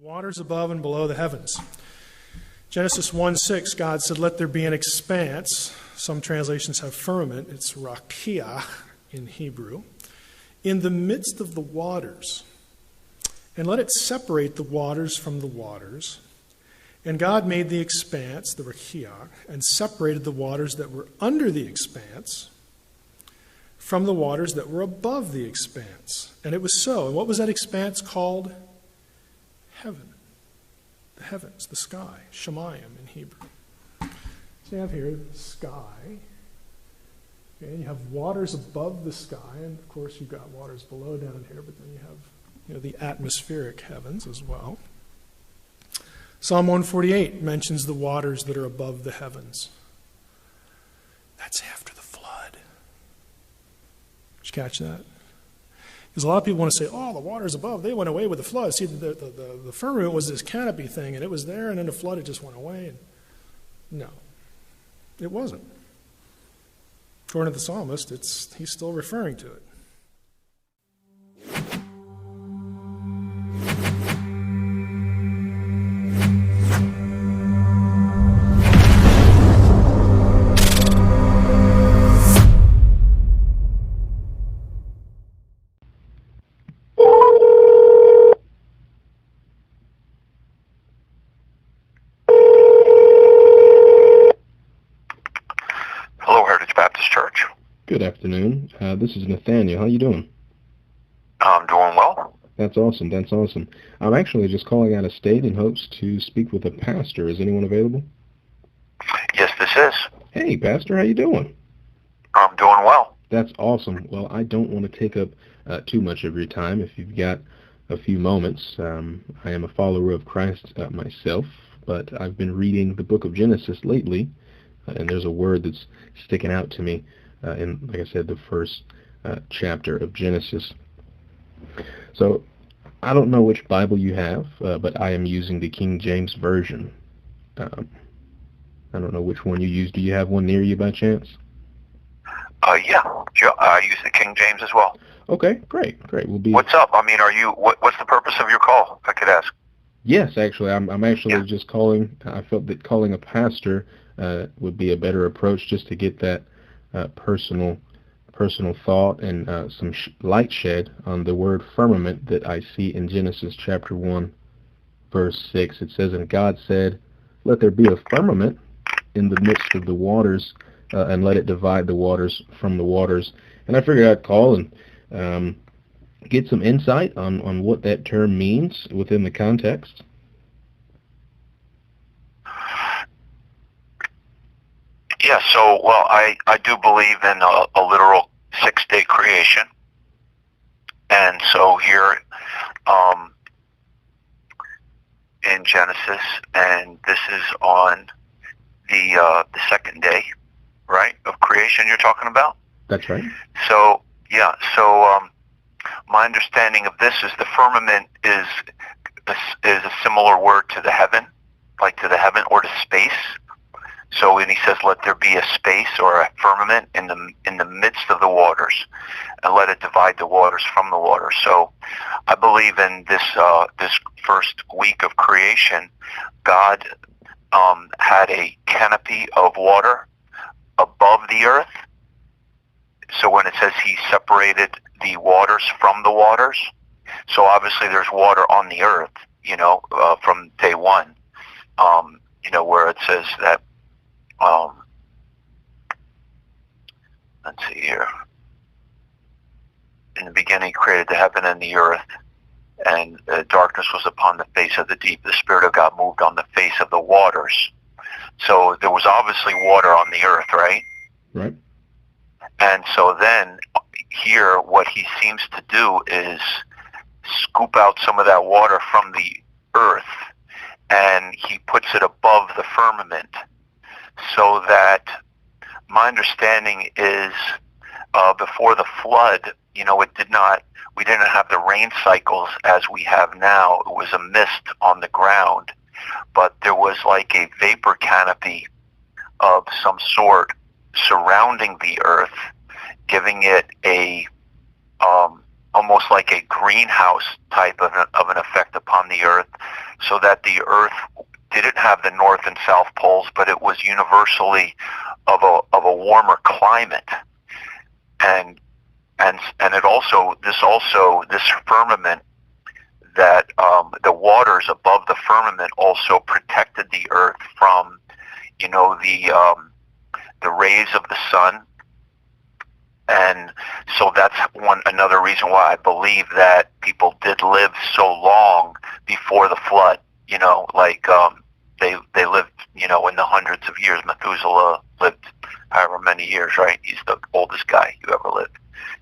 Waters above and below the heavens. Genesis 1:6, God said, "Let there be an expanse." Some translations have firmament. It's rakia in Hebrew. "In the midst of the waters. And let it separate the waters from the waters. And God made the expanse, the rakia, and separated the waters that were under the expanse from the waters that were above the expanse. And it was so." And what was that expanse called? Heaven. The heavens, the sky, Shemayim in Hebrew. So you have here the sky. Okay, you have waters above the sky, and of course you've got waters below down here, but then you have the atmospheric heavens as well. Psalm 148 mentions the waters that are above the heavens. That's after the flood. Did you catch that? Because a lot of people want to say, oh, the waters above, they went away with the flood. See, the firmament was this canopy thing, and it was there, and then the flood, it just went away. And no, it wasn't. According to the psalmist, he's still referring to it. Good afternoon. This is Nathaniel. How you doing? I'm doing well. That's awesome. That's awesome. I'm actually just calling out of state in hopes to speak with a pastor. Is anyone available? Yes, this is. Hey, pastor. How you doing? I'm doing well. That's awesome. Well, I don't want to take up too much of your time. If you've got a few moments, I am a follower of Christ myself, but I've been reading the book of Genesis lately, and there's a word that's sticking out to me. In, like I said, the first chapter of Genesis. So, I don't know which Bible you have, but I am using the King James Version. I don't know which one you use. Do you have one near you by chance? Yeah, I use the King James as well. Okay, great. We'll be. What's up? I mean, what's the purpose of your call, if I could ask? Yes, actually, I'm actually just calling. I felt that calling a pastor would be a better approach, just to get that personal thought and some light shed on the word firmament that I see in Genesis chapter 1, verse 6. It says, "And God said, let there be a firmament in the midst of the waters, and let it divide the waters from the waters." And I figured I'd call and get some insight on what that term means within the context. Yeah, so, well, I do believe in a literal six-day creation. And so here in Genesis, and this is on the second day, right, of creation you're talking about? That's right. So, yeah, my understanding of this is the firmament is a similar word to the heaven, like to the heaven or to space. So when he says, "Let there be a space or a firmament in the midst of the waters, and let it divide the waters from the waters." So, I believe in this first week of creation, God had a canopy of water above the earth. So when it says He separated the waters from the waters, so obviously there's water on the earth, from day one, where it says that. Let's see here. In the beginning, He created the heaven and the earth, and darkness was upon the face of the deep. The Spirit of God moved on the face of the waters. So there was obviously water on the earth, right? Right. And so then here, what He seems to do is scoop out some of that water from the earth, and He puts it above the firmament. So that my understanding is before the flood, we didn't have the rain cycles as we have now. It was a mist on the ground, but there was like a vapor canopy of some sort surrounding the earth, giving it a almost like a greenhouse type of an effect upon the Earth, so that the Earth didn't have the North and South poles, but it was universally of a warmer climate, and it also this firmament, that the waters above the firmament also protected the Earth from, the rays of the sun. And so that's another reason why I believe that people did live so long before the flood. They lived, in the hundreds of years. Methuselah lived however many years, right? He's the oldest guy who ever lived,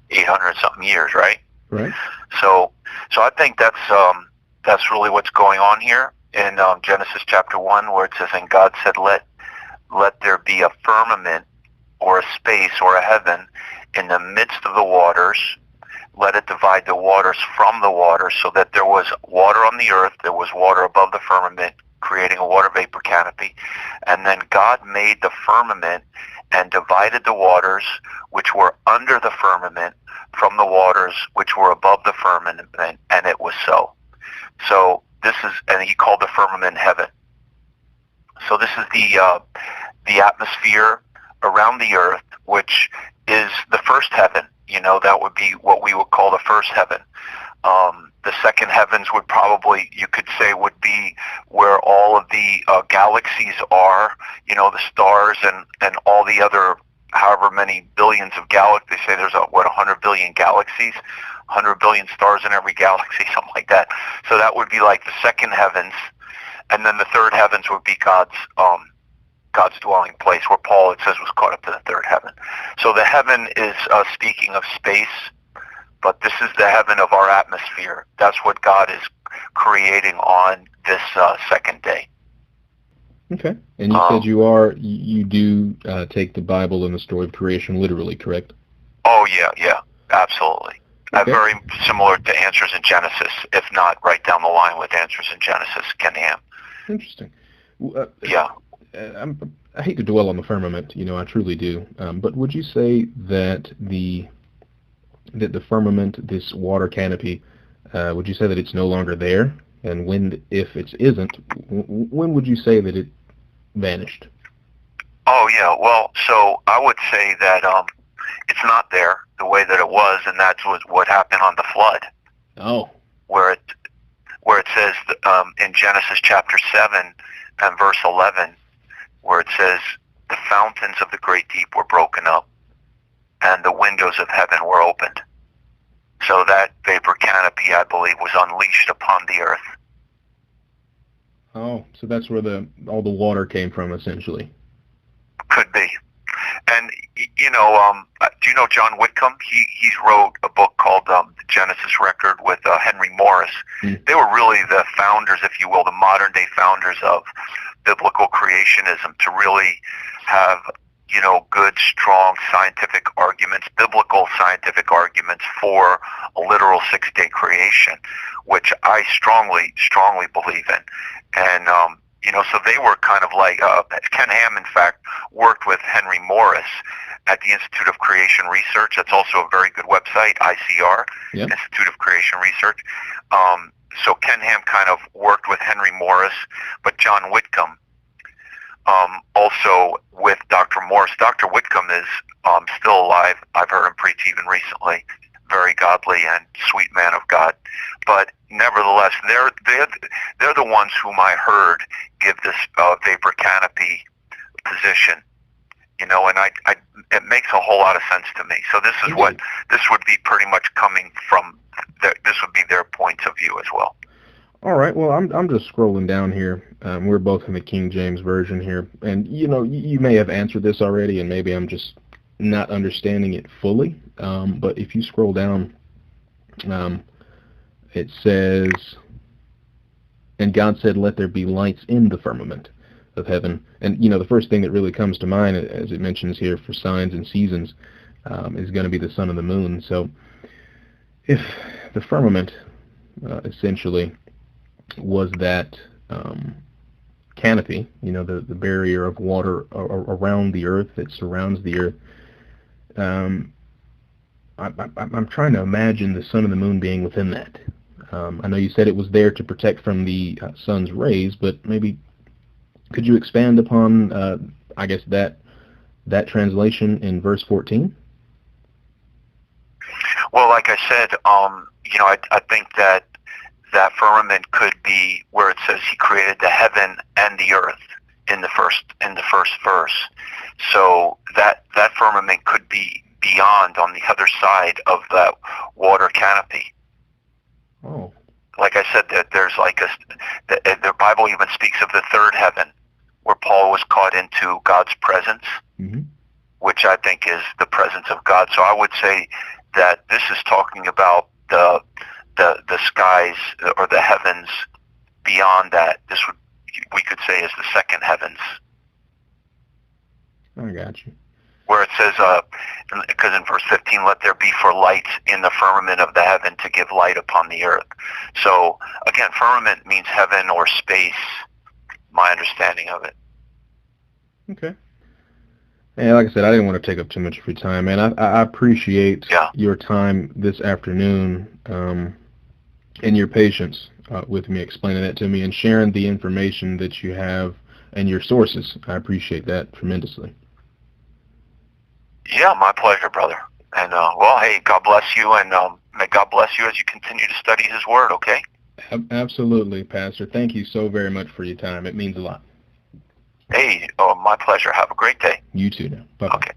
800 something years, right? Right. So I think that's really what's going on here in Genesis chapter 1, where it says, "And God said, let there be a firmament, or a space, or a heaven in the midst of the waters. Let it divide the waters from the waters, so that there was water on the earth, there was water above the firmament, creating a water vapor canopy. And then God made the firmament and divided the waters which were under the firmament from the waters which were above the firmament, and it was so." So this is, and he called the firmament heaven. So this is the atmosphere around the earth, which is the first heaven. That would be what we would call the first heaven. The second heavens would probably, you could say, would be where all of the galaxies are, the stars and all the other, however many billions of galaxies. They say there's 100 billion galaxies, 100 billion stars in every galaxy, something like that. So that would be like the second heavens. And then the third heavens would be God's dwelling place, where Paul, it says, was caught up to the third heaven. So the heaven is speaking of space, but this is the heaven of our atmosphere. That's what God is creating on this second day. Okay. And you said you do take the Bible and the story of creation literally, correct? Oh, yeah, absolutely. Okay. Very similar to Answers in Genesis, if not right down the line with Answers in Genesis, Ken Ham. Interesting. Yeah. I hate to dwell on the firmament, I truly do. But would you say that the firmament, this water canopy, would you say that it's no longer there? And if it isn't, when would you say that it vanished? Oh, yeah. Well, so I would say that it's not there the way that it was, and that's what happened on the flood. Oh. Where it says in Genesis chapter 7 and verse 11, where it says, "The fountains of the great deep were broken up, and the windows of heaven were opened." So that vapor canopy, I believe, was unleashed upon the earth. Oh, so that's where all the water came from, essentially. Could be. And, do you know John Whitcomb? He's wrote a book called The Genesis Record with Henry Morris. They were really the founders, if you will, the modern-day founders of biblical creationism, to really have, good, strong scientific arguments, biblical scientific arguments for a literal six-day creation, which I strongly, strongly believe in. And, so they were kind of like, Ken Ham, in fact, worked with Henry Morris at the Institute of Creation Research. That's also a very good website, ICR, yeah. Institute of Creation Research. So Ken Ham kind of worked with Henry Morris, but John Whitcomb also with Dr. Morris. Dr. Whitcomb is still alive. I've heard him preach even recently. Very godly and sweet man of God. But nevertheless, they're the ones whom I heard give this vapor canopy position. And it makes a whole lot of sense to me. So this is what this would be pretty much coming from. This would be their points of view as well. All right. Well, I'm just scrolling down here. We're both in the King James version here, and you may have answered this already, and maybe I'm just not understanding it fully. But if you scroll down, it says, "And God said, let there be lights in the firmament of heaven." And the first thing that really comes to mind, as it mentions here, for signs and seasons, is going to be the sun and the moon. So if the firmament essentially was that canopy, the barrier of water around the earth that surrounds the earth, I'm trying to imagine the sun and the moon being within that. I know you said it was there to protect from the sun's rays, but maybe could you expand upon, I guess, that translation in verse 14? Well, like I said, I think that firmament could be where it says he created the heaven and the earth in the first verse. So that firmament could be beyond, on the other side of that water canopy. Oh. Like I said, that there's the Bible even speaks of the third heaven, where Paul was caught into God's presence, mm-hmm. which I think is the presence of God. So I would say that this is talking about the skies or the heavens beyond that. We could say is the second heavens. I got you. Where it says, because in verse 15, let there be for lights in the firmament of the heaven to give light upon the earth. So again, firmament means heaven or space, my understanding of it. Okay. And like I said, I didn't want to take up too much of your time, man. I appreciate your time this afternoon and your patience with me explaining that to me and sharing the information that you have and your sources. I appreciate that tremendously. Yeah, my pleasure, brother. And, well, hey, God bless you, and may God bless you as you continue to study His Word, okay? Absolutely, Pastor. Thank you so very much for your time. It means a lot. Hey, my pleasure. Have a great day. You too now. Bye-bye. Okay.